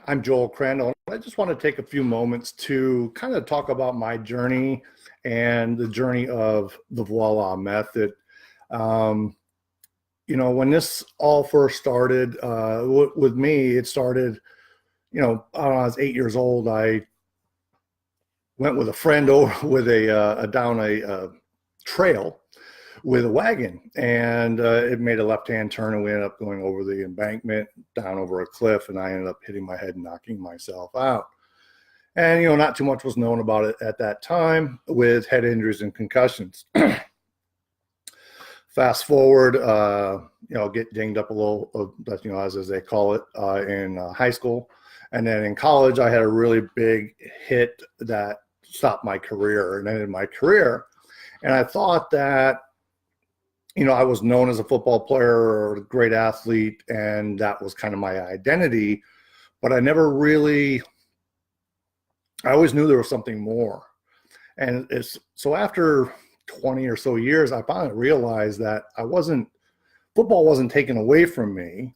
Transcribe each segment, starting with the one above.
I'm Joel Crandall. I just want to take a few moments to kind of talk about my journey and the journey of the VOILA Method. Um, when this all first started with me, it started, I was 8 years old. I went with a friend over with down a trail with a wagon, and it made a left-hand turn, and we ended up going over the embankment down over a cliff, and I ended up hitting my head and knocking myself out. And not too much was known about it at that time with head injuries and concussions. Fast forward, get dinged up a little, as they call it, in high school. And then in college, I had a really big hit that stopped my career and ended my career. And I thought that, I was known as a football player or a great athlete, and that was kind of my identity. But I always knew there was something more. And so after 20 or so years, I finally realized that football wasn't taken away from me.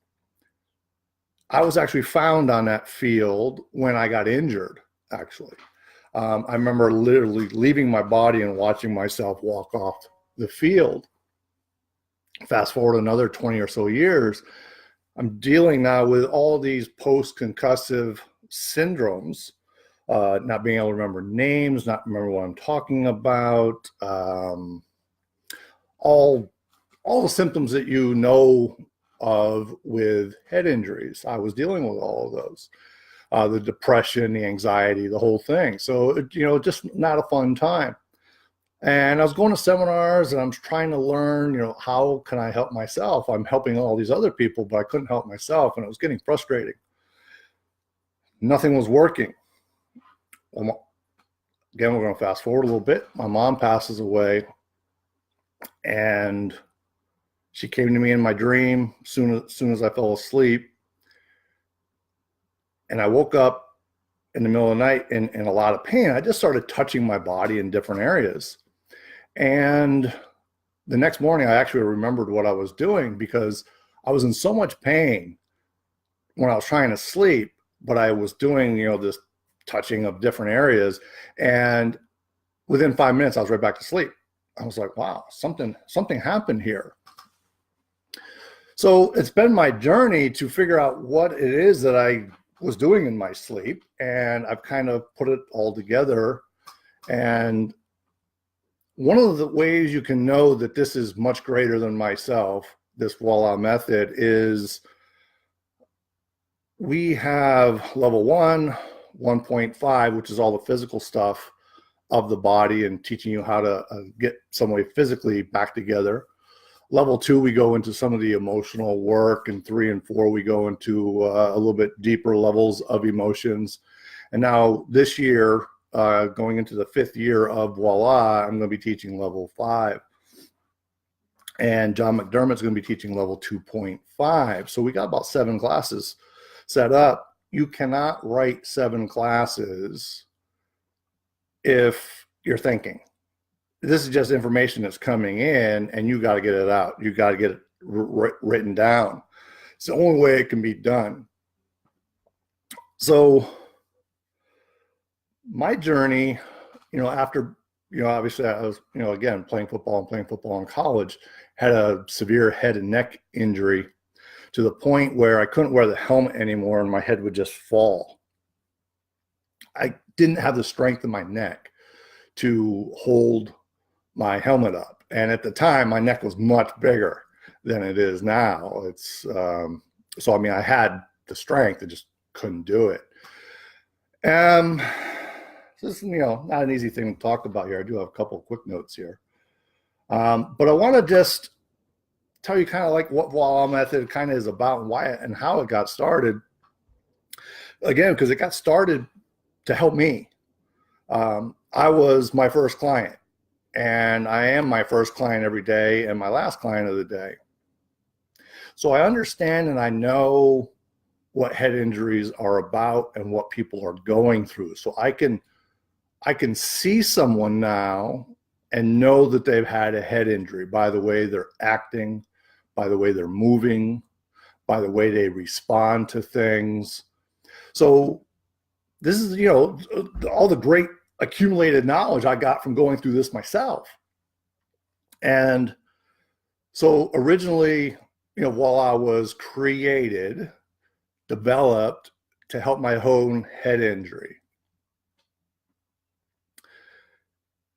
I was actually found on that field when I got injured, actually. I remember literally leaving my body and watching myself walk off the field. Fast forward another 20 or so years, I'm dealing now with all these post-concussive syndromes, not being able to remember names, not remember what I'm talking about, all the symptoms that you know of with head injuries. I was dealing with all of those, the depression, the anxiety, the whole thing. So, just not a fun time. And I was going to seminars, and I'm trying to learn, how can I help myself? I'm helping all these other people, but I couldn't help myself, and it was getting frustrating. Nothing was working. Well, again, we're going to fast forward a little bit. My mom passes away, and she came to me in my dream soon as I fell asleep. And I woke up in the middle of the night in a lot of pain. I just started touching my body in different areas. And the next morning, I actually remembered what I was doing, because I was in so much pain when I was trying to sleep, but I was doing, this touching of different areas. And within 5 minutes, I was right back to sleep. I was like, wow, something happened here. So it's been my journey to figure out what it is that I was doing in my sleep. And I've kind of put it all together. And one of the ways you can know that this is much greater than myself, this VOILA method, is we have level 1, 1.5, which is all the physical stuff of the body and teaching you how to get some way physically back together. Level 2, we go into some of the emotional work, and 3 and 4, we go into a little bit deeper levels of emotions. And now this year, going into the 5th year of VOILA, I'm going to be teaching level 5. And John McDermott's going to be teaching level 2.5. So we got about 7 classes set up. You cannot write 7 classes if you're thinking. This is just information that's coming in, and you got to get it out. You got to get it written down. It's the only way it can be done. So my journey, after, obviously I was, again, playing football in college, had a severe head and neck injury to the point where I couldn't wear the helmet anymore, and my head would just fall. I didn't have the strength in my neck to hold my helmet up. And at the time, my neck was much bigger than it is now. So I had the strength, I just couldn't do it. This is, not an easy thing to talk about here. I do have a couple of quick notes here. But I want to just tell you kind of like what VOILA Method kind of is about, and why and how it got started. Again, because it got started to help me. I was my first client, and I am my first client every day and my last client of the day. So I understand and I know what head injuries are about and what people are going through. So I can see someone now and know that they've had a head injury by the way they're acting, by the way they're moving, by the way they respond to things. So this is, all the great accumulated knowledge I got from going through this myself. And so originally, VOILA was created, developed to help my own head injury.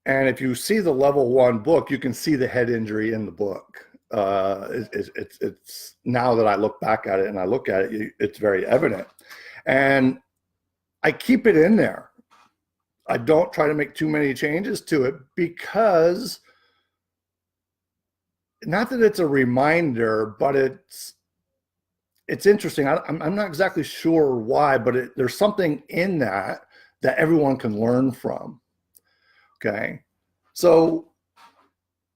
And if you see the level 1 book, you can see the head injury in the book. It's now that I look back at it and I look at it, it's very evident. And I keep it in there. I don't try to make too many changes to it because, not that it's a reminder, but it's interesting. I'm not exactly sure why, but there's something in that everyone can learn from. Okay. So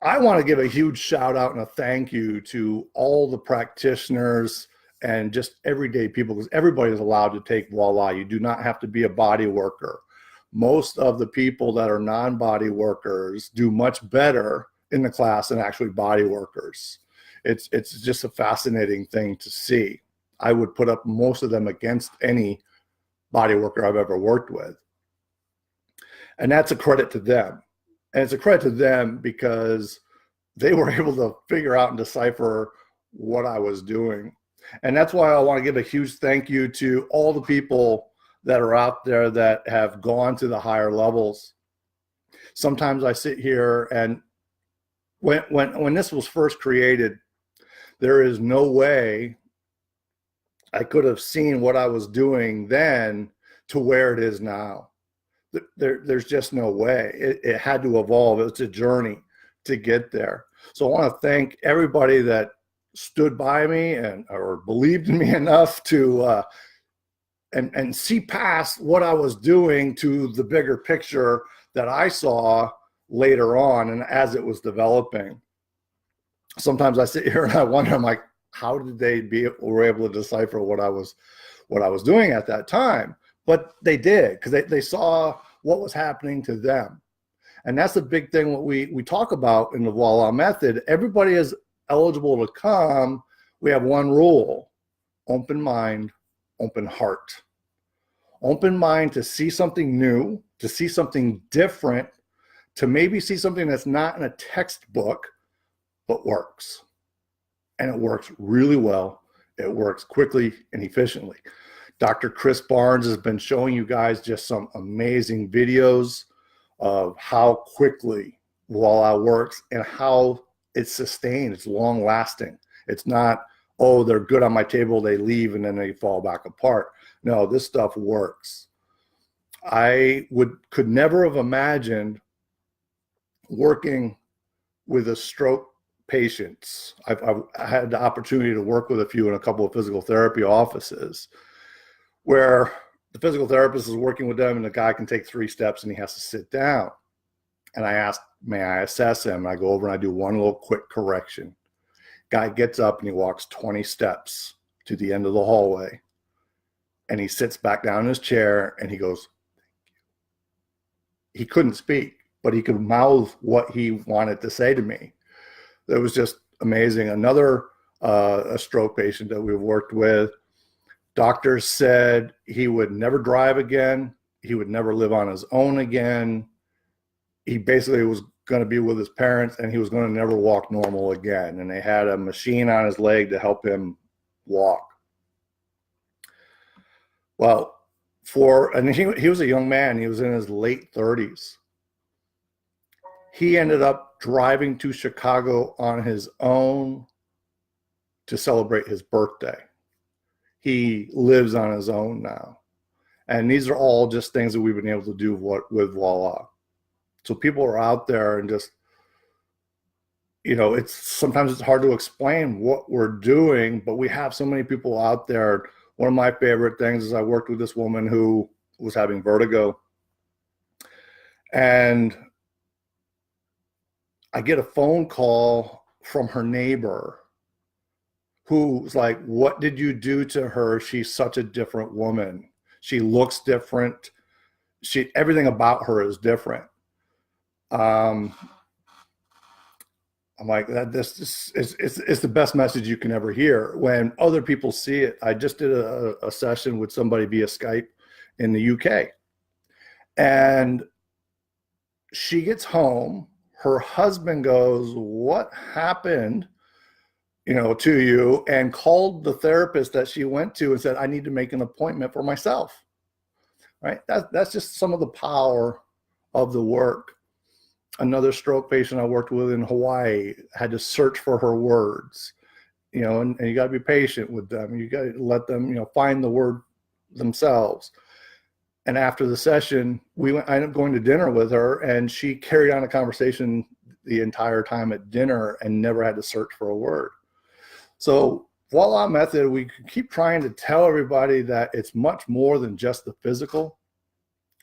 I want to give a huge shout out and a thank you to all the practitioners and just everyday people, because everybody is allowed to take VOILA. You do not have to be a body worker. Most of the people that are non-body workers do much better in the class than actually body workers. It's just a fascinating thing to see. I would put up most of them against any body worker I've ever worked with. And that's a credit to them. And it's a credit to them because they were able to figure out and decipher what I was doing. And that's why I want to give a huge thank you to all the people that are out there that have gone to the higher levels. Sometimes I sit here, and when this was first created, there is no way I could have seen what I was doing then to where it is now. There's just no way. It had to evolve. It's a journey to get there. So I want to thank everybody that stood by me or believed in me enough to and see past what I was doing to the bigger picture that I saw later on and as it was developing. Sometimes I sit here and I wonder, I'm like, how did they were able to decipher what I was doing at that time? But they did, because they saw what was happening to them. And that's the big thing what we talk about in the VOILA method. Everybody is eligible to come. We have one rule: open mind, open heart. Open mind to see something new, to see something different, to maybe see something that's not in a textbook, but works. And it works really well. It works quickly and efficiently. Dr. Chris Barnes has been showing you guys just some amazing videos of how quickly VOILA works and how it's sustained. It's long lasting. It's not, oh, they're good on my table, they leave and then they fall back apart. No, this stuff works. I could never have imagined working with a stroke patients. I've had the opportunity to work with a few in a couple of physical therapy offices where the physical therapist is working with them and the guy can take 3 steps and he has to sit down. And I asked, may I assess him? And I go over and I do one little quick correction. Guy gets up and he walks 20 steps to the end of the hallway. And he sits back down in his chair and he goes, thank you. He couldn't speak, but he could mouth what he wanted to say to me. It was just amazing. Another a stroke patient that we've worked with, doctors said he would never drive again. He would never live on his own again. He basically was going to be with his parents and he was going to never walk normal again. And they had a machine on his leg to help him walk. Well, and he was a young man. He was in his late 30s. He ended up driving to Chicago on his own to celebrate his birthday. He lives on his own now. And these are all just things that we've been able to do with VOILA. So people are out there and just, sometimes it's hard to explain what we're doing, but we have so many people out there. One of my favorite things is I worked with this woman who was having vertigo. And I get a phone call from her neighbor who's like, what did you do to her? She's such a different woman. She looks different. Everything about her is different. I'm like, this it's the best message you can ever hear when other people see it. I just did a session with somebody via Skype in the UK, and she gets home. Her husband goes, "What happened, to you?" And called the therapist that she went to and said, "I need to make an appointment for myself." Right? That's just some of the power of the work. Another stroke patient I worked with in Hawaii had to search for her words, and you got to be patient with them. You got to let them, find the word themselves. And after the session, I ended up going to dinner with her, and she carried on a conversation the entire time at dinner and never had to search for a word. So VOILA Method, we keep trying to tell everybody that it's much more than just the physical.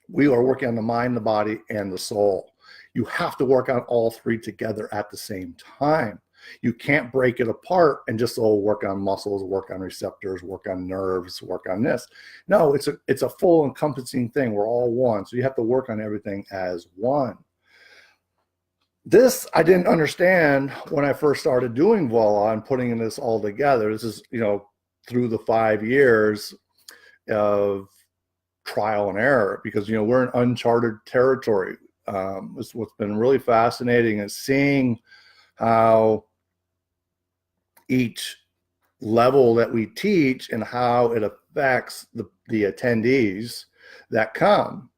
We are working on the mind, the body, and the soul. You have to work on all three together at the same time. You can't break it apart and just work on muscles, work on receptors, work on nerves, work on this. No, it's a full encompassing thing. We're all one. So you have to work on everything as one. This I didn't understand when I first started doing VOILA and putting this all together. This is, through the 5 years of trial and error, because, we're in uncharted territory. What's been really fascinating is seeing how each level that we teach and how it affects the attendees that come,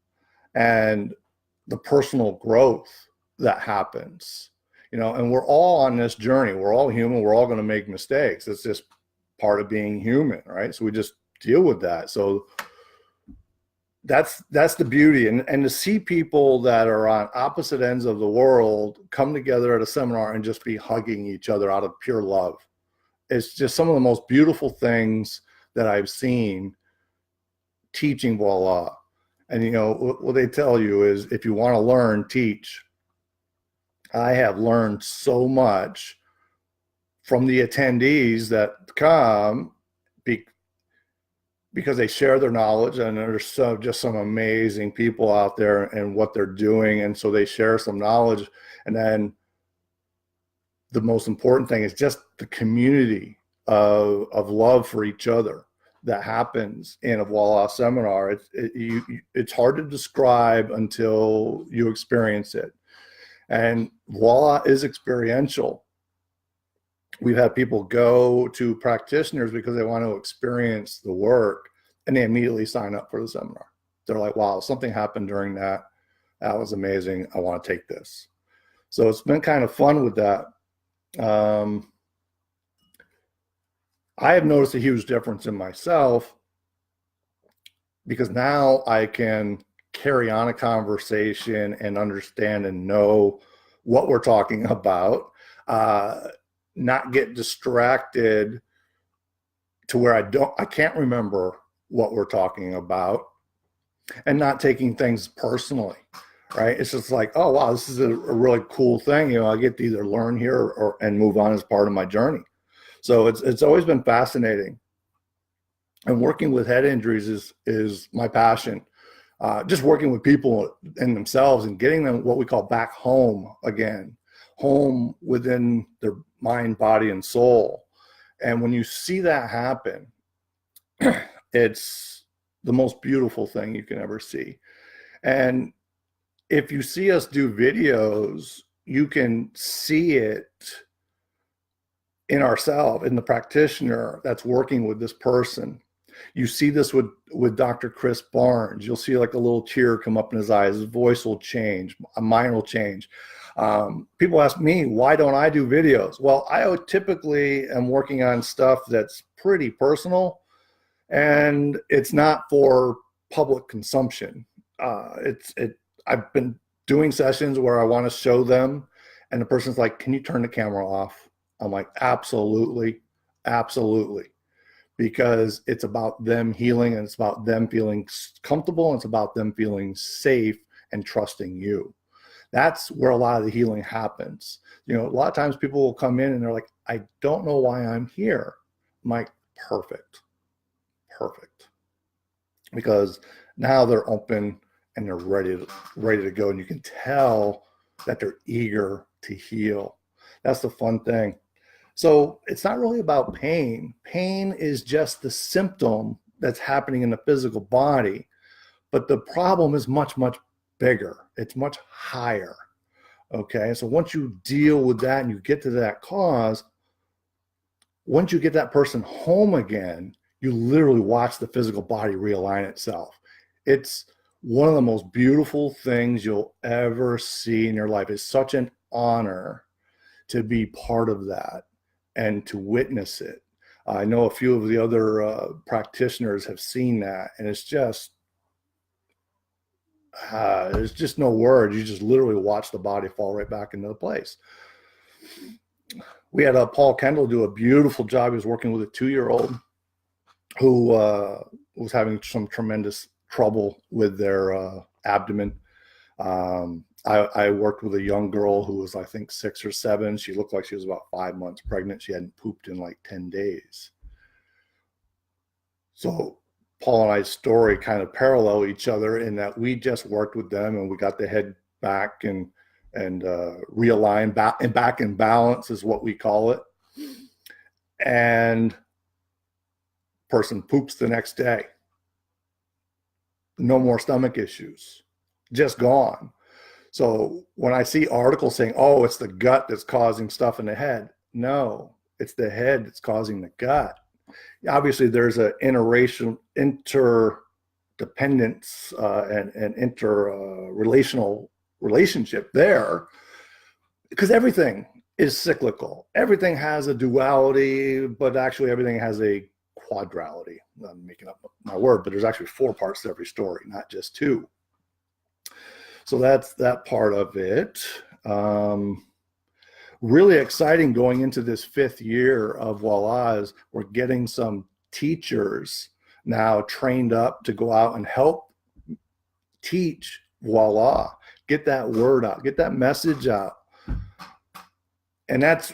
and the personal growth that happens, and we're all on this journey. We're all human. We're all going to make mistakes. It's just part of being human, right? So we just deal with that. So that's the beauty. And to see people that are on opposite ends of the world come together at a seminar and just be hugging each other out of pure love. It's just some of the most beautiful things that I've seen teaching VOILA. And, what they tell you is, if you want to learn, teach. I have learned so much from the attendees that come because they share their knowledge, and there's just some amazing people out there and what they're doing. And so they share some knowledge. And then the most important thing is just the community of love for each other that happens in a VOILA seminar. It's hard to describe until you experience it. And VOILA is experiential. We've had people go to practitioners because they want to experience the work, and they immediately sign up for the seminar. They're like, wow, something happened during that. That was amazing. I want to take this. So it's been kind of fun with that. I have noticed a huge difference in myself, because now I can carry on a conversation and understand and know what we're talking about, not get distracted to where I can't remember what we're talking about, and not taking things personally, right? It's just like, oh, wow, this is a really cool thing. I get to either learn here and move on as part of my journey. So it's always been fascinating. And working with head injuries is my passion. Just working with people and themselves and getting them what we call back home again, home within their mind, body, and soul. And when you see that happen, it's the most beautiful thing you can ever see. And if you see us do videos, you can see it in ourselves, in the practitioner that's working with this person. You see this with Dr. Chris Barnes. You'll see like a little tear come up in his eyes. His voice will change. Mine will change. People ask me, why don't I do videos? Well, I typically am working on stuff that's pretty personal, and it's not for public consumption. I've been doing sessions where I want to show them, and the person's like, can you turn the camera off? I'm like, absolutely, absolutely. Because it's about them healing, and it's about them feeling comfortable, and it's about them feeling safe and trusting you. That's where a lot of the healing happens. A lot of times people will come in and they're like, I don't know why I'm here. I'm like, perfect. Because now they're open and they're ready to go. And you can tell that they're eager to heal. That's the fun thing. So it's not really about pain. Pain is just the symptom that's happening in the physical body, but the problem is much, much bigger. It's much higher. Okay, so once you deal with that and you get to that cause, once you get that person home again, you literally watch the physical body realign itself. It's one of the most beautiful things you'll ever see in your life. It's such an honor to be part of that and to witness it. I know a few of the other practitioners have seen that, and it's just, there's just no words. You just literally watch the body fall right back into place. We had Paul Kendall do a beautiful job. He was working with a 2-year-old who was having some tremendous trouble with their abdomen. I worked with a young girl who was, I think, 6 or 7. She looked like she was about 5 months pregnant. She hadn't pooped in like 10 days. So Paul and I's story kind of parallel each other in that we just worked with them and we got the head back and realign back in balance is what we call it. And person poops the next day. No more stomach issues, just gone. So when I see articles saying, oh, it's the gut that's causing stuff in the head, no, it's the head that's causing the gut. Obviously, there's an interdependence and interrelational relationship there, because everything is cyclical. Everything has a duality, but actually everything has a quadrality. I'm making up my word, but there's actually 4 parts to every story, not just 2. So that's that part of it. Really exciting going into this 5th year of VOILA is we're getting some teachers now trained up to go out and help teach VOILA, get that word out, get that message out. And that's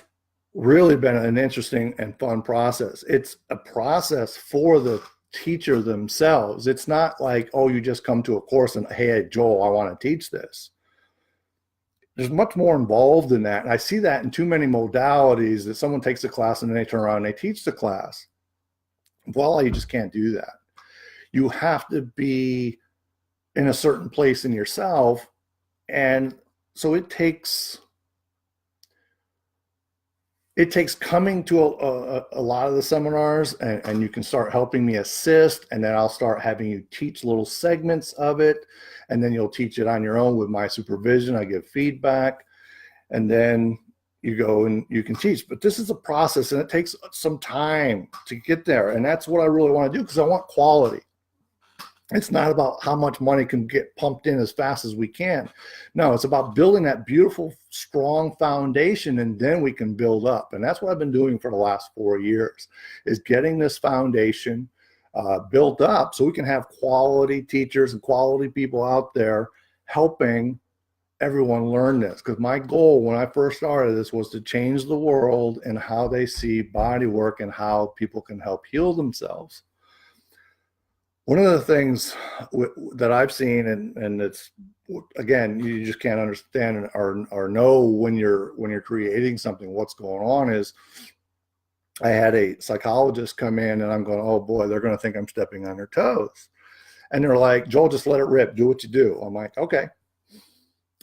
really been an interesting and fun process. It's a process for the teacher themselves. It's not like, oh, you just come to a course and, hey, Joel, I want to teach this. There's much more involved in that. And I see that in too many modalities that someone takes a class and then they turn around and they teach the class. VOILA, you just can't do that. You have to be in a certain place in yourself. And so it takes coming to a lot of the seminars, and you can start helping me assist, and then I'll start having you teach little segments of it, and then you'll teach it on your own with my supervision. I give feedback, and then you go and you can teach. But this is a process, and it takes some time to get there, and that's what I really want to do, because I want quality. It's not about how much money can get pumped in as fast as we can. No, it's about building that beautiful, strong foundation, and then we can build up. And that's what I've been doing for the last 4 years, is getting this foundation built up so we can have quality teachers and quality people out there helping everyone learn this. Because my goal when I first started this was to change the world and how they see body work and how people can help heal themselves. One of the things that I've seen, and it's, again, you just can't understand or know when you're creating something what's going on, is I had a psychologist come in and I'm going, oh boy, they're going to think I'm stepping on their toes. And they're like, Joel, just let it rip. Do what you do. I'm like, okay.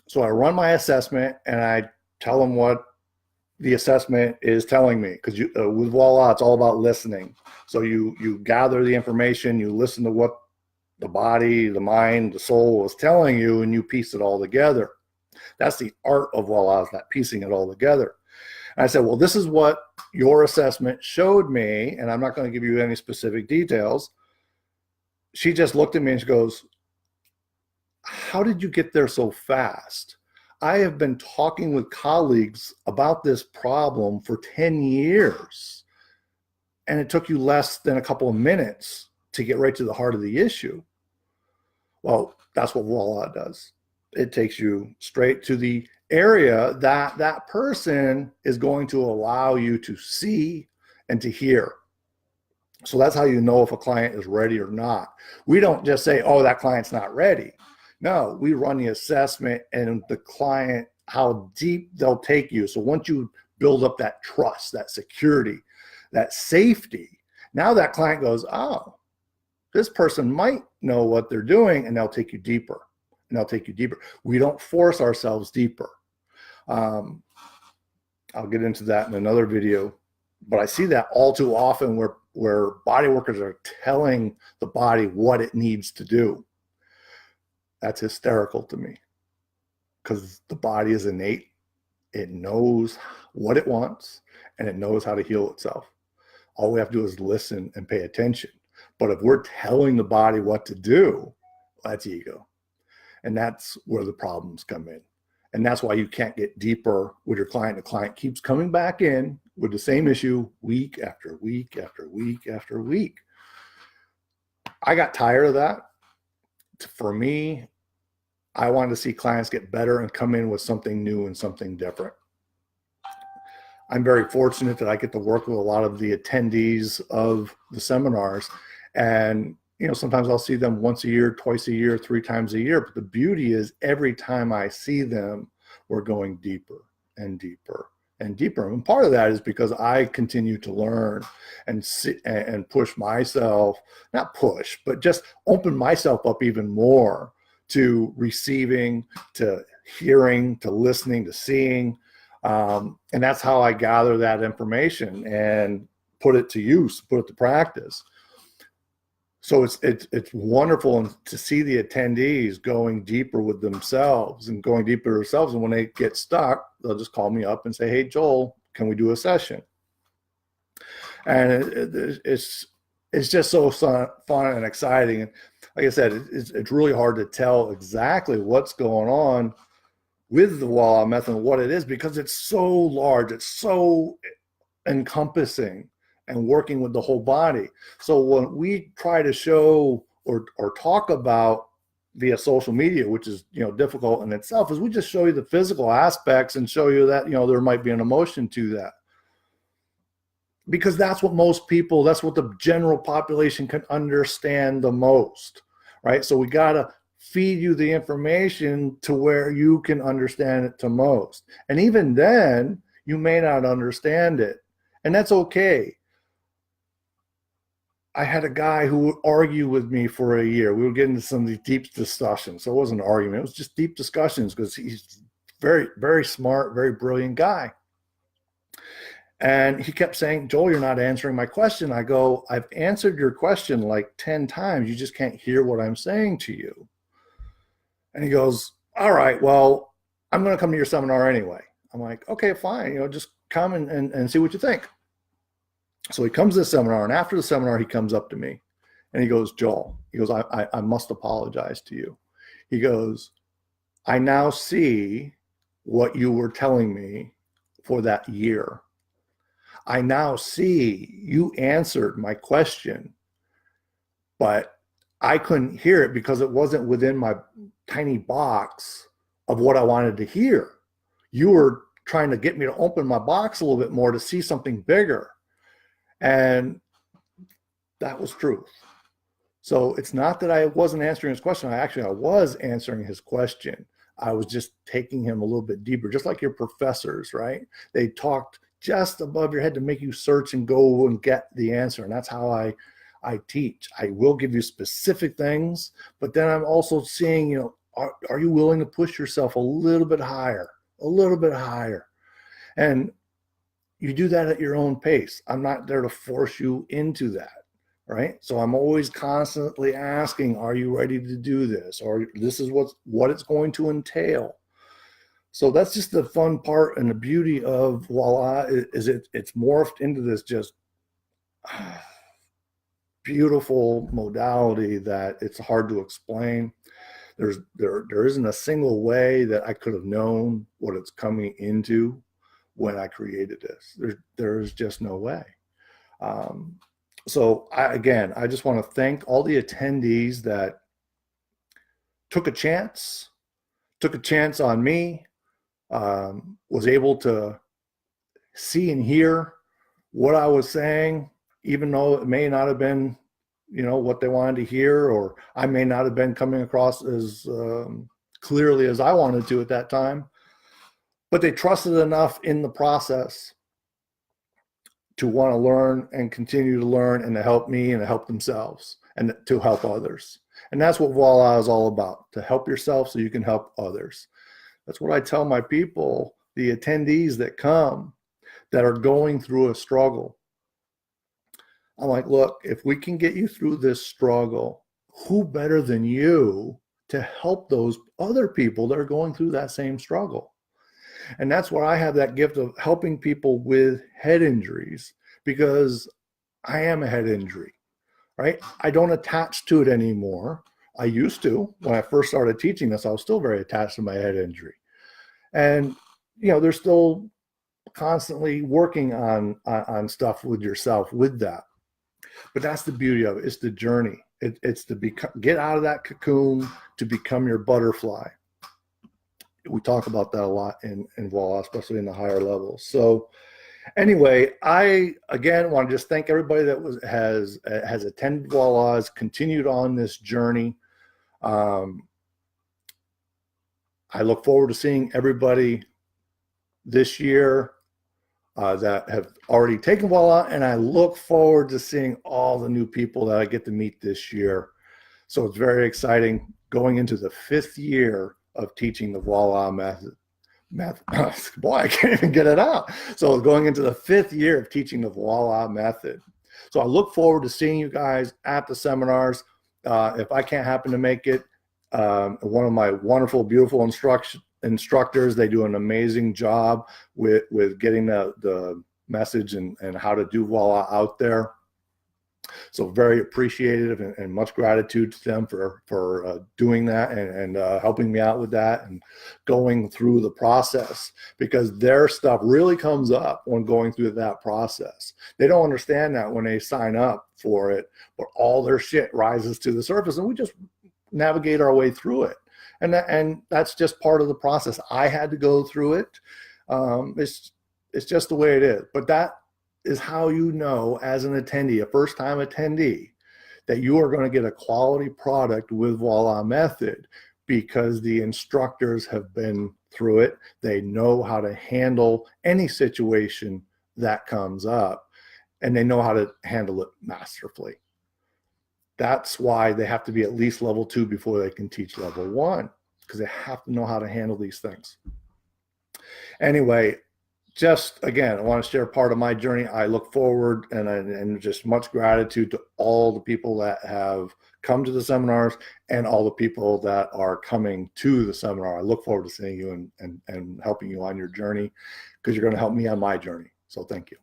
So I run my assessment and I tell them what the assessment is telling me, because with VOILA, it's all about listening. So you gather the information, you listen to what the body, the mind, the soul is telling you, and you piece it all together. That's the art of VOILA, is that piecing it all together. And I said, well, this is what your assessment showed me, and I'm not going to give you any specific details. She just looked at me and she goes, how did you get there so fast? I have been talking with colleagues about this problem for 10 years, and it took you less than a couple of minutes to get right to the heart of the issue. Well, that's what VOILA does. It takes you straight to the area that that person is going to allow you to see and to hear. So that's how you know if a client is ready or not. We don't just say, oh, that client's not ready. No, we run the assessment and the client, how deep they'll take you. So once you build up that trust, that security, that safety. Now that client goes, oh, this person might know what they're doing, and they'll take you deeper, and they'll take you deeper. We don't force ourselves deeper. I'll get into that in another video, but I see that all too often where body workers are telling the body what it needs to do. That's hysterical to me, because the body is innate. It knows what it wants, and it knows how to heal itself. All we have to do is listen and pay attention. But if we're telling the body what to do, that's ego. And that's where the problems come in. And that's why you can't get deeper with your client. The client keeps coming back in with the same issue week after week after week after week. I got tired of that. For me, I wanted to see clients get better and come in with something new and something different. I'm very fortunate that I get to work with a lot of the attendees of the seminars. And, sometimes I'll see them once a year, twice a year, 3 times a year. But the beauty is every time I see them, we're going deeper and deeper and deeper. And part of that is because I continue to learn and push myself, not push, but just open myself up even more to receiving, to hearing, to listening, to seeing. And that's how I gather that information and put it to use, put it to practice. So it's wonderful to see the attendees going deeper with themselves and going deeper themselves. And when they get stuck, they'll just call me up and say, hey, Joel, can we do a session? And it's just so fun and exciting. And like I said, it's really hard to tell exactly what's going on with the VOILA method and what it is, because it's so large, it's so encompassing and working with the whole body. So when we try to show or talk about via social media, which is difficult in itself, is we just show you the physical aspects and show you that there might be an emotion to that, because that's what most people, that's what the general population can understand the most, right? So we gotta feed you the information to where you can understand it the most. And even then, you may not understand it, and that's okay. I had a guy who would argue with me for a year. We would get into some of these deep discussions. So it wasn't an argument, it was just deep discussions, because he's very, very smart, very brilliant guy. And he kept saying, Joel, you're not answering my question. I go, I've answered your question like 10 times. You just can't hear what I'm saying to you. And he goes, all right, well, I'm going to come to your seminar anyway. I'm like, okay, fine. Just come and see what you think. So he comes to the seminar, and after the seminar, he comes up to me and he goes, Joel, he goes, I must apologize to you. He goes, I now see what you were telling me for that year. I now see you answered my question, but I couldn't hear it because it wasn't within my tiny box of what I wanted to hear. You were trying to get me to open my box a little bit more to see something bigger. And that was truth. So it's not that I wasn't answering his question. I was answering his question. I was just taking him a little bit deeper, just like your professors, right? They talked just above your head to make you search and go and get the answer. And that's how I teach. I will give you specific things, but then I'm also seeing, are you willing to push yourself a little bit higher, a little bit higher? And you do that at your own pace. I'm not there to force you into that, right? So I'm always constantly asking, are you ready to do this? Or this is what it's going to entail. So that's just the fun part, and the beauty of VOILA is it's morphed into this just beautiful modality that it's hard to explain. There isn't a single way that I could have known what it's coming into when I created this. There's just no way. So I just want to thank all the attendees that took a chance on me, was able to see and hear what I was saying, even though it may not have been, what they wanted to hear, or I may not have been coming across as clearly as I wanted to at that time. but they trusted enough in the process to want to learn and continue to learn and to help me and to help themselves and to help others. And that's what Voila is all about, to help yourself so you can help others. That's what I tell my people, the attendees that come, that are going through a struggle. I'm like, look, if we can get you through this struggle, who better than you to help those other people that are going through that same struggle? And that's where I have that gift of helping people with head injuries, because I am a head injury, right? I don't attach to it anymore. I used to. When I first started teaching this, I was still very attached to my head injury. And, you know, they're still constantly working on stuff with yourself with that. But that's the beauty of it. It's the journey. It's to get out of that cocoon to become your butterfly. We talk about that a lot in Voila, especially in the higher levels. So anyway, I again want to just thank everybody that has attended Voila, has continued on this journey. I look forward to seeing everybody this year that have already taken Voila, and I look forward to seeing all the new people that I get to meet this year. So it's very exciting going into the 5th year of teaching the Voila method. Boy, I can't even get it out. So going into the 5th year of teaching the Voila method. So I look forward to seeing you guys at the seminars. If I can't happen to make it, one of my wonderful, beautiful instructors, they do an amazing job with getting the message and how to do Voila out there. So very appreciative and much gratitude to them for doing that and helping me out with that and going through the process, because their stuff really comes up when going through that process. They don't understand that when they sign up for it, but all their shit rises to the surface and we just navigate our way through it. And that's just part of the process. I had to go through it. It's just the way it is. But that is how you know, as an attendee, a first-time attendee, that you are going to get a quality product with Voila Method, because the instructors have been through it. They know how to handle any situation that comes up, and they know how to handle it masterfully. That's why they have to be at least level 2 before they can teach level 1, because they have to know how to handle these things. Anyway, just again, I want to share part of my journey. I look forward and just much gratitude to all the people that have come to the seminars and all the people that are coming to the seminar. I look forward to seeing you and helping you on your journey, because you're going to help me on my journey. So thank you.